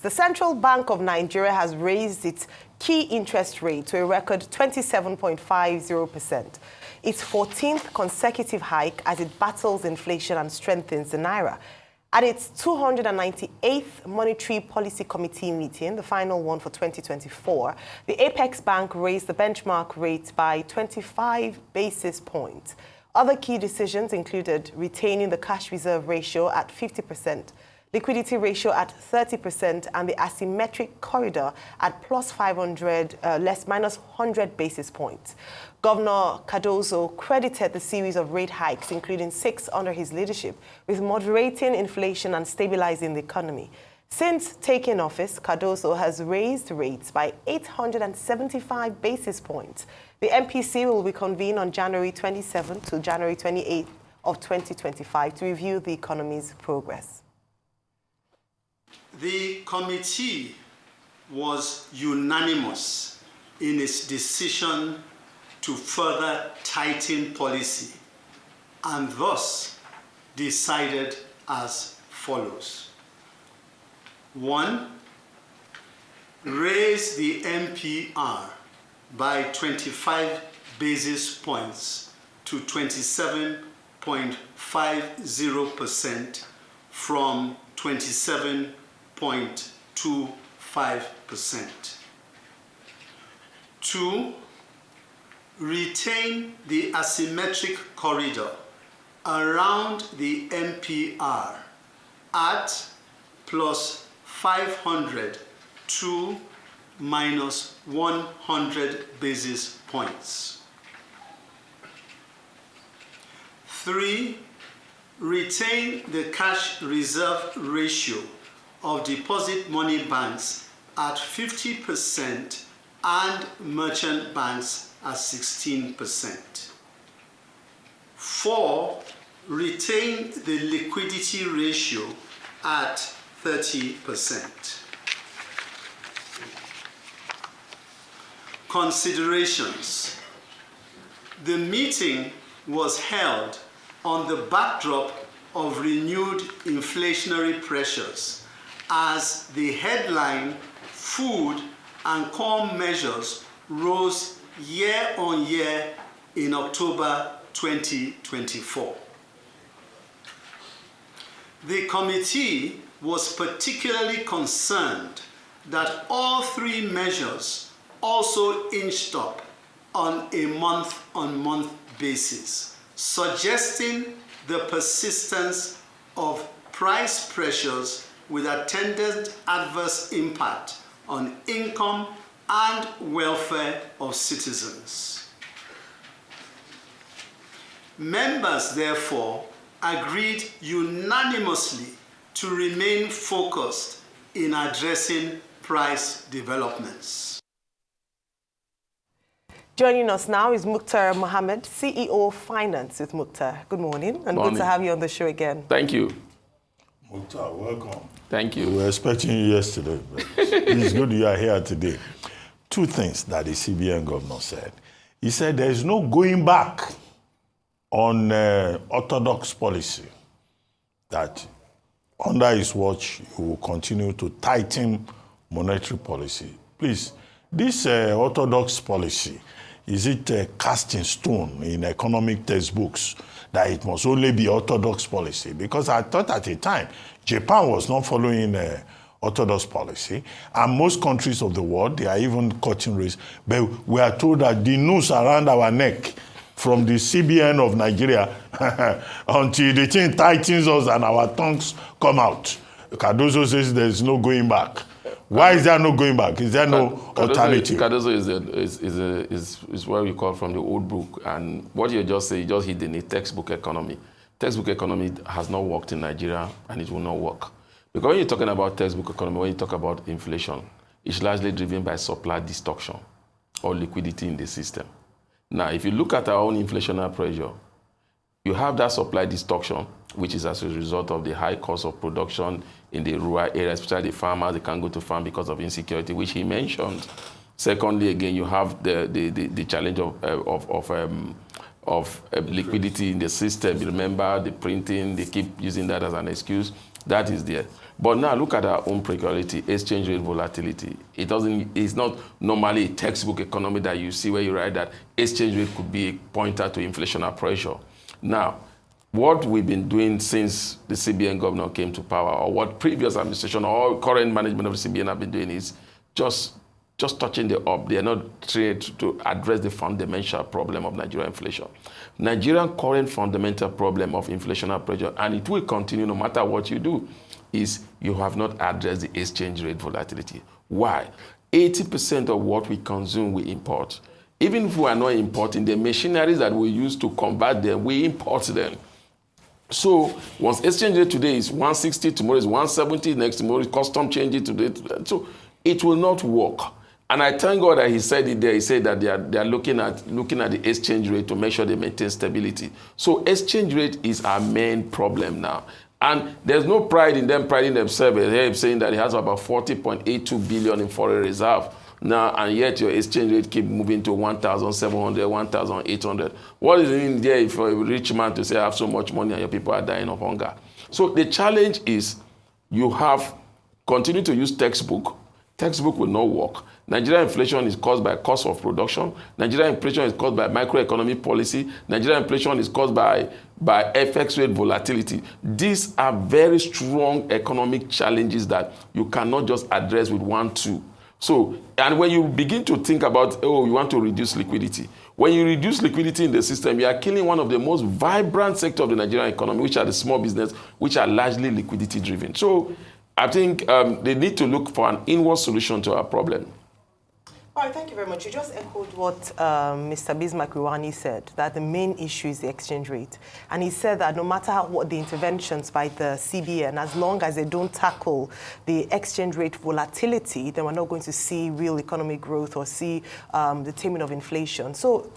The Central Bank of Nigeria has raised its key interest rate to a record 27.50%, its 14th consecutive hike as it battles inflation and strengthens the naira. At its 298th Monetary Policy Committee meeting, the final one for 2024, the Apex Bank raised the benchmark rate by 25 basis points. Other key decisions included retaining the cash reserve ratio at 50%, liquidity ratio at 30%, and the asymmetric corridor at minus 100 basis points. Governor Cardozo credited the series of rate hikes, including 6 under his leadership, with moderating inflation and stabilizing the economy. Since taking office, Cardozo has raised rates by 875 basis points. The MPC will be convened on January 27 to January 28 of 2025 to review the economy's progress. The committee was unanimous in its decision to further tighten policy and thus decided as follows. 1. Raise the MPR by 25 basis points to 27.50% from 27.25%. 2. Retain the asymmetric corridor around the MPR at plus 500 to minus 100 basis points. 3. Retain the cash reserve ratio of deposit money banks at 50% and merchant banks at 16%. 4. Retain the liquidity ratio at 30%. Considerations. The meeting was held on the backdrop of renewed inflationary pressures as the headline food and core measures rose year on year in October 2024. The committee was particularly concerned that all 3 measures also inched up on a month-on-month basis, suggesting the persistence of price pressures with attendant adverse impact on income and welfare of citizens. Members, therefore, agreed unanimously to remain focused in addressing price developments. Joining us now is Muktar Mohammed, CEO of Finance with Muktar. Good morning, and good to have you on the show again. Thank you. Muktar, welcome. Thank you. We were expecting you yesterday, but it's good you are here today. 2 things that the CBN governor said. He said there is no going back on orthodox policy, that under his watch he will continue to tighten monetary policy. Please, this orthodox policy, is it cast in stone in economic textbooks that it must only be orthodox policy? Because I thought at the time Japan was not following orthodox policy, and most countries of the world, they are even cutting rates. But we are told that the noose around our neck from the CBN of Nigeria until the thing tightens us and our tongues come out. Cardozo says there is no going back. Why is there no going back? Is there no alternative? Cardozo is what we call from the old book, and what you just say, you just hit the textbook economy. Textbook economy has not worked in Nigeria, and it will not work. Because when you're talking about textbook economy, when you talk about inflation, it's largely driven by supply destruction or liquidity in the system. Now, if you look at our own inflationary pressure, you have that supply destruction, which is as a result of the high cost of production in the rural areas, especially the farmers, they can't go to farm because of insecurity, which he mentioned. Secondly, again, you have the challenge of liquidity in the system. You remember the printing, they keep using that as an excuse. That is there. But now look at our own peculiarity, exchange rate volatility. It's not normally a textbook economy that you see where you write that exchange rate could be a pointer to inflationary pressure. Now, what we've been doing since the CBN governor came to power, or what previous administration or current management of the CBN have been doing, is just touching the up. They are not trained to address the fundamental problem of Nigerian inflation. Nigerian current fundamental problem of inflationary pressure, and it will continue no matter what you do, is you have not addressed the exchange rate volatility. Why? 80% of what we consume, we import. Even if we are not importing, the machineries that we use to combat them, we import them. So once exchange rate today is 160, tomorrow is 170, next tomorrow is custom change today. So it will not work. And I thank God that he said it there. He said that they are looking at the exchange rate to make sure they maintain stability. So exchange rate is our main problem now. And there's no pride in them priding themselves. They're saying that it has about 40.82 billion in foreign reserve now, and yet your exchange rate keep moving to 1,700, 1,800. What is it in there for a rich man to say I have so much money and your people are dying of hunger? So the challenge is you have continue to use textbook. Textbook will not work. Nigerian inflation is caused by cost of production. Nigerian inflation is caused by microeconomic policy. Nigerian inflation is caused by FX rate volatility. These are very strong economic challenges that you cannot just address with 1, 2. So, and when you begin to think about, oh, you want to reduce liquidity. When you reduce liquidity in the system, you are killing one of the most vibrant sectors of the Nigerian economy, which are the small business, which are largely liquidity driven. So, I think they need to look for an inward solution to our problem. All right, thank you very much. You just echoed what Mr. Bismarck-Iwani said, that the main issue is the exchange rate. And he said that no matter what the interventions by the CBN, as long as they don't tackle the exchange rate volatility, then we're not going to see real economic growth or see the taming of inflation. So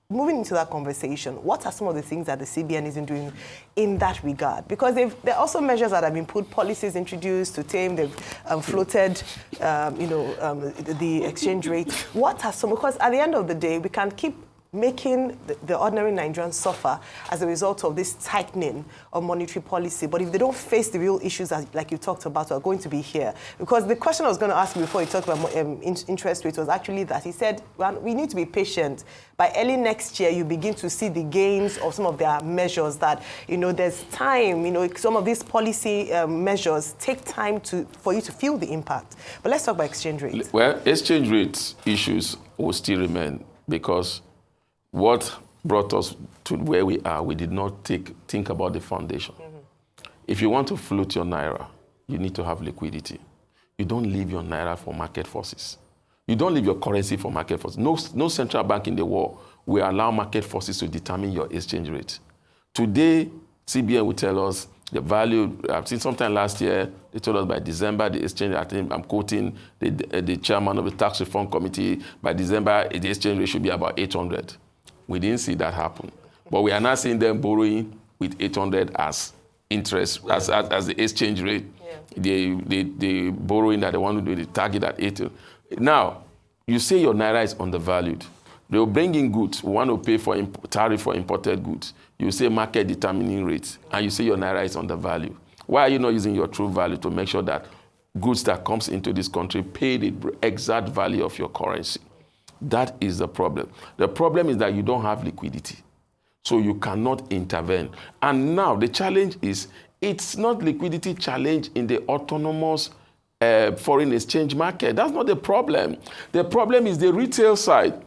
moving into that conversation, what are some of the things that the CBN isn't doing in that regard? Because there are also measures that have been put, policies introduced to tame, they've floated, the exchange rate. What are some? Because at the end of the day, we can keep making the ordinary Nigerians suffer as a result of this tightening of monetary policy. But if they don't face the real issues that, like you talked about, are going to be here. Because the question I was going to ask you before you talked about interest rates was actually that he said, well, we need to be patient. By early next year, you begin to see the gains of some of their measures that, there's time, some of these policy measures take time for you to feel the impact. But let's talk about exchange rates. Well, exchange rate issues will still remain because what brought us to where we are, we did not think about the foundation. Mm-hmm. If you want to float your naira, you need to have liquidity. You don't leave your naira for market forces. You don't leave your currency for market forces. No central bank in the world will allow market forces to determine your exchange rate. Today, CBN will tell us the value. I've seen sometime last year, they told us by December, the exchange, I think I'm quoting the chairman of the Tax Reform Committee, by December, the exchange rate should be about 800. We didn't see that happen. But we are now seeing them borrowing with 800 as interest, as the exchange rate. Yeah. They borrowing that they want to do the target at 80. Now, you say your naira is undervalued. They will bring in goods. We want to pay for tariff for imported goods. You say market determining rates, and you say your naira is undervalued. Why are you not using your true value to make sure that goods that comes into this country pay the exact value of your currency? That is the problem. The problem is that you don't have liquidity, so you cannot intervene. And now the challenge is, it's not liquidity challenge in the autonomous foreign exchange market. That's not the problem. The problem is the retail side.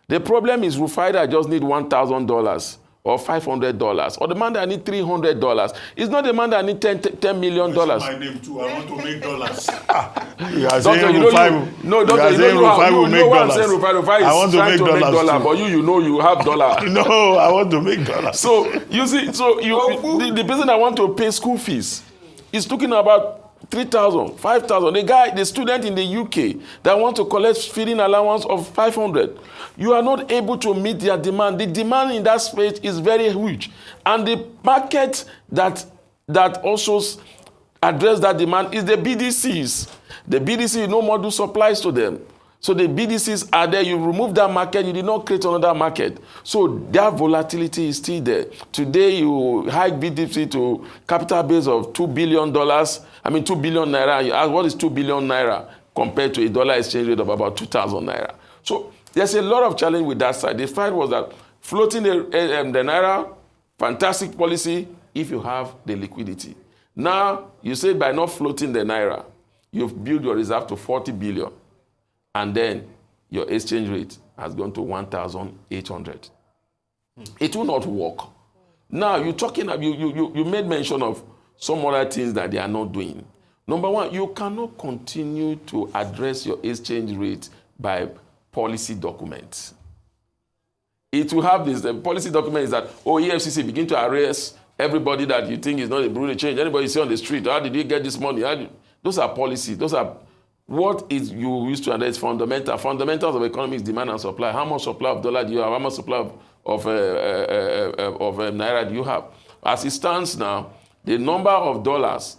The problem is Rufai that just need $1,000 or $500, or the man that need $300. It's not the man that need $10 million. That's my name too. I want to make dollars. You are Doctor, saying Rufai. No, doctor, Rufai will make dollars. I'm saying Rufai is trying to make dollars, but you have dollar. No, I want to make dollars. So you see, the person that want to pay school fees is talking about 3,000, 5,000. The student in the UK that want to collect feeding allowance of 500. You are not able to meet their demand. The demand in that space is very huge. And the market that also address that demand is the BDCs. The BDC no more do supplies to them. So the BDCs are there. You remove that market, you did not create another market. So that volatility is still there. Today, you hike BDC to capital base of $2 billion. I mean, 2 billion naira. You ask, what is 2 billion naira compared to a dollar exchange rate of about 2,000 naira? So there's a lot of challenge with that side. The fight was that floating the naira, fantastic policy if you have the liquidity. Now, you say by not floating the naira, you've built your reserve to 40 billion. And then your exchange rate has gone to 1,800. It will not work. Now, you're talking, you made mention of some other things that they are not doing. Number one, you cannot continue to address your exchange rate by policy documents. It will have this, the policy document is that, EFCC begin to arrest everybody that you think is not a brutal change. Anybody you see on the street, how did you get this money? Those are policies. Those are what is you used to address fundamentals of economy is demand and supply. How much supply of dollar do you have? How much supply of naira do you have? As it stands now, the number of dollars,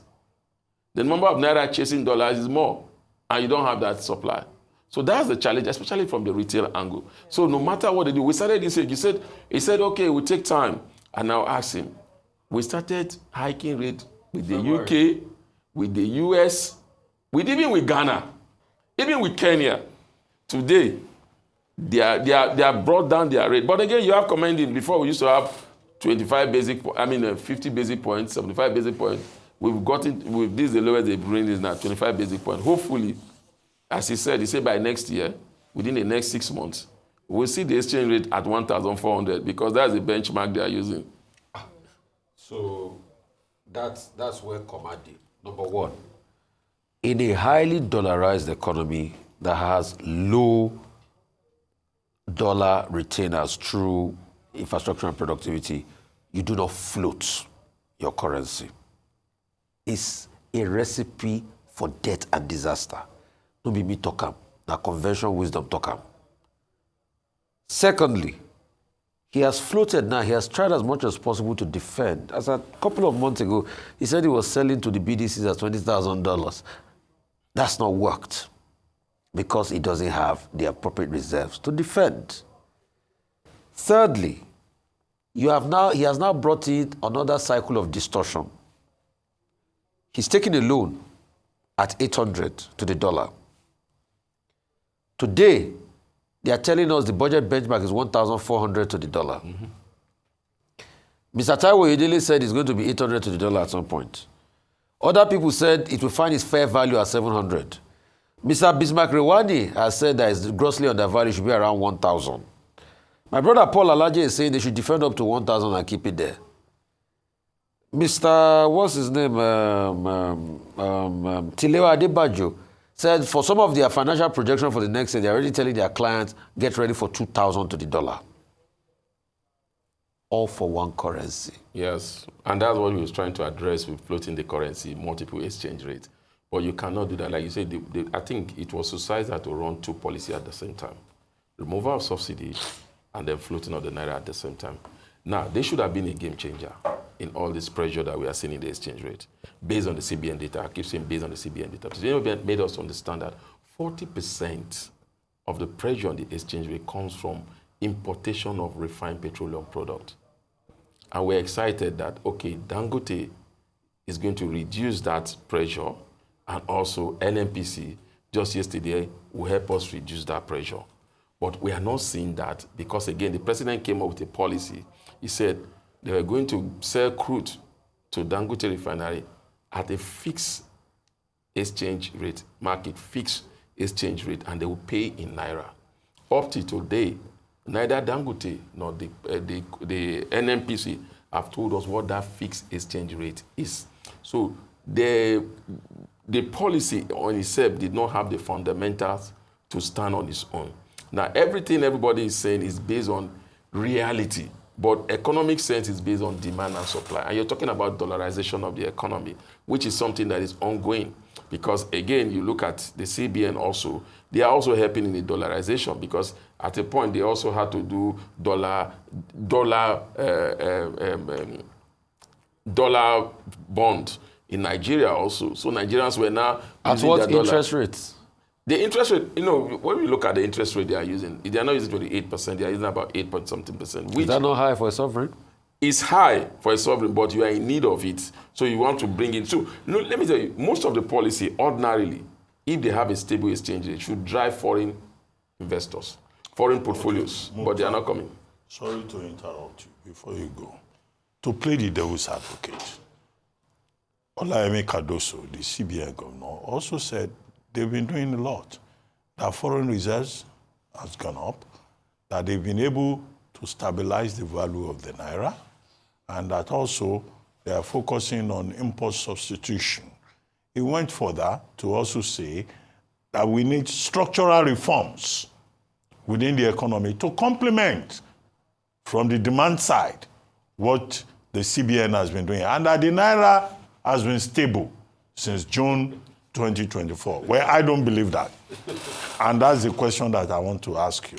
the number of naira chasing dollars is more, and you don't have that supply. So that's the challenge, especially from the retail angle. So no matter what they do, we started this age. He said, okay, we'll take time. And now ask him. We started hiking rate with the UK, with the US, even with Ghana, even with Kenya. Today, they are brought down their rate. But again, you have commented before we used to have 50 basic points, 75 basic points. We've gotten, with this, the lowest they've bring is now 25 basic points. Hopefully, as he said by next year, within the next 6 months, we'll see the exchange rate at 1,400 because that's the benchmark they are using. So that's where commodity. Number one, in a highly dollarized economy that has low dollar retainers through infrastructure and productivity, you do not float your currency. It's a recipe for death and disaster. Don't be me talk. Now conventional wisdom talk. Secondly, he has floated now. He has tried as much as possible to defend. As a couple of months ago, he said he was selling to the BDCs at $20,000. That's not worked because he doesn't have the appropriate reserves to defend. Thirdly, he has now brought in another cycle of distortion. He's taking a loan at 800 to the dollar. Today, they are telling us the budget benchmark is 1,400 to the dollar. Mm-hmm. Mr. Taiwo Edele said it's going to be 800 to the dollar at some point. Other people said it will find its fair value at 700. Mr. Bismarck Rewani has said that it's grossly undervalued, should be around 1,000. My brother Paul Alaje is saying they should defend up to 1,000 and keep it there. Mr. What's his name? Tilewa Adebajo said for some of their financial projection for the next year, they're already telling their clients, get ready for 2,000 to the dollar. All for one currency. Yes, and that's what we was trying to address with floating the currency, multiple exchange rates. But you cannot do that. Like you said, I think it was society to run two policies at the same time. Removal of subsidy and then floating of the naira at the same time. Now, they should have been a game changer in all this pressure that we are seeing in the exchange rate. Based on the CBN data, I keep saying based on the CBN data. They made us understand that 40% of the pressure on the exchange rate comes from importation of refined petroleum product. And we're excited that, okay, Dangote is going to reduce that pressure, and also NNPC, just yesterday, will help us reduce that pressure. But we are not seeing that because, again, the president came up with a policy. He said they were going to sell crude to Dangote refinery at a fixed exchange rate, market fixed exchange rate, and they will pay in naira. Up to today, neither Dangote nor the NNPC have told us what that fixed exchange rate is. So the policy on itself did not have the fundamentals to stand on its own. Now, everything everybody is saying is based on reality, but economic sense is based on demand and supply. And you're talking about dollarization of the economy, which is something that is ongoing. Because, again, you look at the CBN also, they are also helping in the dollarization because at a point they also had to do dollar bond in Nigeria also. So Nigerians were now at what interest rates? The interest rate, when we look at the interest rate they are using, they are not using 28%, they are using about 8-point-something%. Which is that not high for a sovereign? Is high for a sovereign, but you are in need of it. So you want to bring it. So let me tell you, most of the policy, ordinarily, if they have a stable exchange rate, should drive foreign investors, foreign portfolios, but they are not coming. Sorry to interrupt you before you go. To play the devil's advocate, Olayemi Cardoso, the CBN governor, also said they've been doing a lot. That foreign reserves has gone up, that they've been able to stabilize the value of the naira, and that also they are focusing on import substitution. He went further to also say that we need structural reforms within the economy to complement from the demand side what the CBN has been doing, and that the naira has been stable since June 2024. Well, I don't believe that. And that's the question that I want to ask you.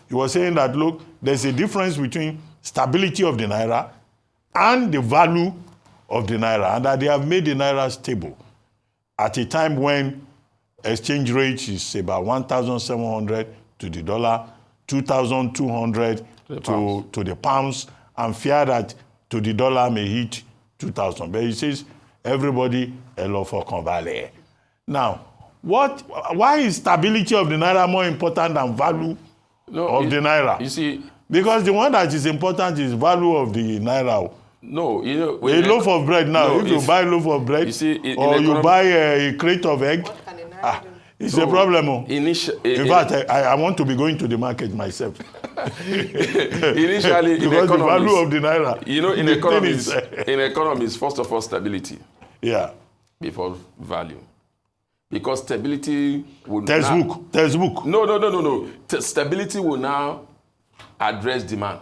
You were saying that, look, there's a difference between stability of the naira and the value of the naira, and that they have made the naira stable at a time when exchange rate is about 1,700 to the dollar, 2,200 to the pounds, and fear that to the dollar may hit 2,000. But he says everybody hello for convale. Now, why is stability of the naira more important than value of the naira? You see, because the one that is important is value of the naira. No, a loaf of bread now. If you buy a loaf of bread, or you buy a crate of egg, it's a problem. In fact, I want to be going to the market myself. Initially, because the value of the naira. In economies, first of all, stability. Yeah. Before value. Because stability will Textbook. No. Stability will now address demand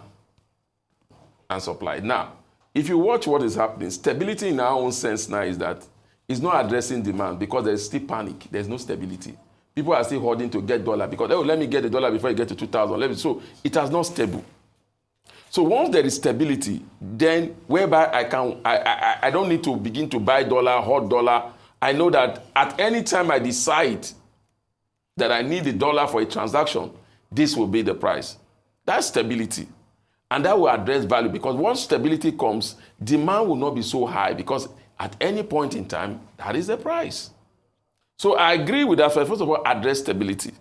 and supply. Now, if you watch what is happening, stability in our own sense now is that it's not addressing demand because there's still panic. There's no stability. People are still hoarding to get dollar because, let me get the dollar before I get to 2,000. So it has not stable. So once there is stability, then whereby I don't need to begin to buy dollar, hoard dollar. I know that at any time I decide that I need the dollar for a transaction, this will be the price. That's stability. And that will address value, because once stability comes, demand will not be so high because at any point in time, that is the price. So I agree with that. First of all, address stability.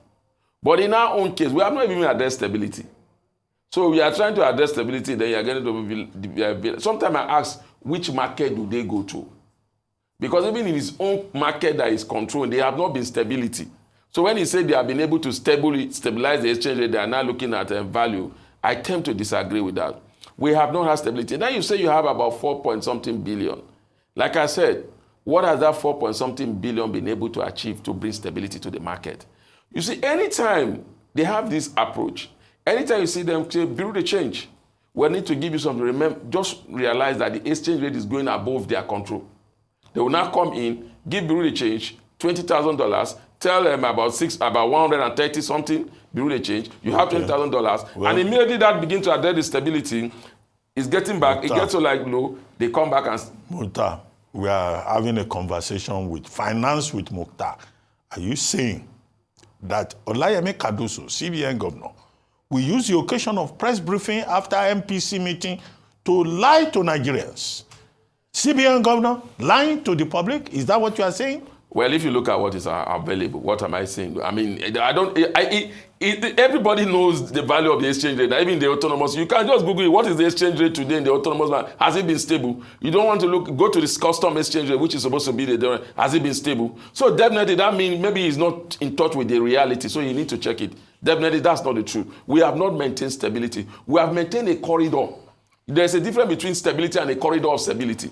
But in our own case, we have not even addressed stability. So we are trying to address stability, then you are getting to... Sometimes I ask, which market do they go to? Because even in his own market that is controlled, they have not been stability. So when he said they have been able to stabilize the exchange rate, they are now looking at value, I tend to disagree with that. We have not had stability. Now you say you have about 4-point-something billion. Like I said, what has that 4-point-something billion been able to achieve to bring stability to the market? You see, anytime they have this approach, anytime you see them say, bureau de change, we need to give you something. Remember, just realize that the exchange rate is going above their control. They will now come in, give bureau de change $20,000, tell them about 130 something bureau de change. You have $20,000, and immediately that begins to address the stability. It's getting back. Muktar. It gets to low. They come back and. Muktar, we are having a conversation with finance with Muktar. Are you saying that Olayemi Cardoso, CBN governor, will use the occasion of press briefing after MPC meeting to lie to Nigerians? CBN governor lying to the public? Is that what you are saying? Well, if you look at what is available, what am I saying? I mean, everybody knows the value of the exchange rate, even the autonomous. You can just Google it. What is the exchange rate today in the autonomous one? Has it been stable? You don't want to go to this custom exchange rate, which is supposed to be the, has it been stable? So definitely that means maybe he's not in touch with the reality, so you need to check it. Definitely that's not the truth. We have not maintained stability. We have maintained a corridor. There's a difference between stability and a corridor of stability.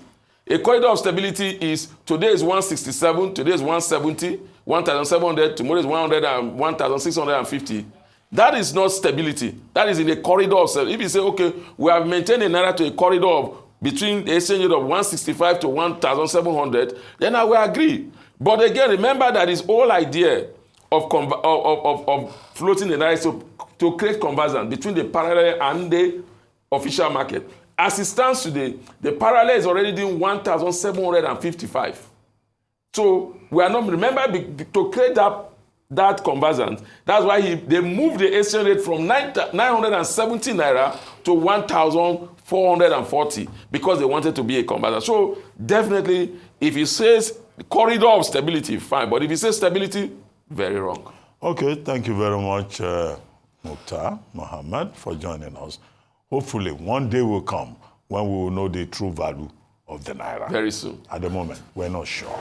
A corridor of stability is today is 167, today is 170, 1,700, tomorrow is 100 and 1,650. That is not stability. That is in a corridor of stability. If you say, okay, we have maintained a naira to a corridor of between the exchange rate of 165 to 1,700, then I will agree. But again, remember that this whole idea of floating the naira is to create conversion between the parallel and the official market. As it stands today, the parallel is already doing 1,755. So we are not, remember, to create that that conversant. That's why they moved the exchange rate from 970 naira to 1,440 because they wanted to be a conversant. So definitely, if he says corridor of stability, fine. But if he says stability, very wrong. Okay, thank you very much, Muktar, Mohammed, for joining us. Hopefully, one day will come when we will know the true value of the naira. Very soon. At the moment, we're not sure.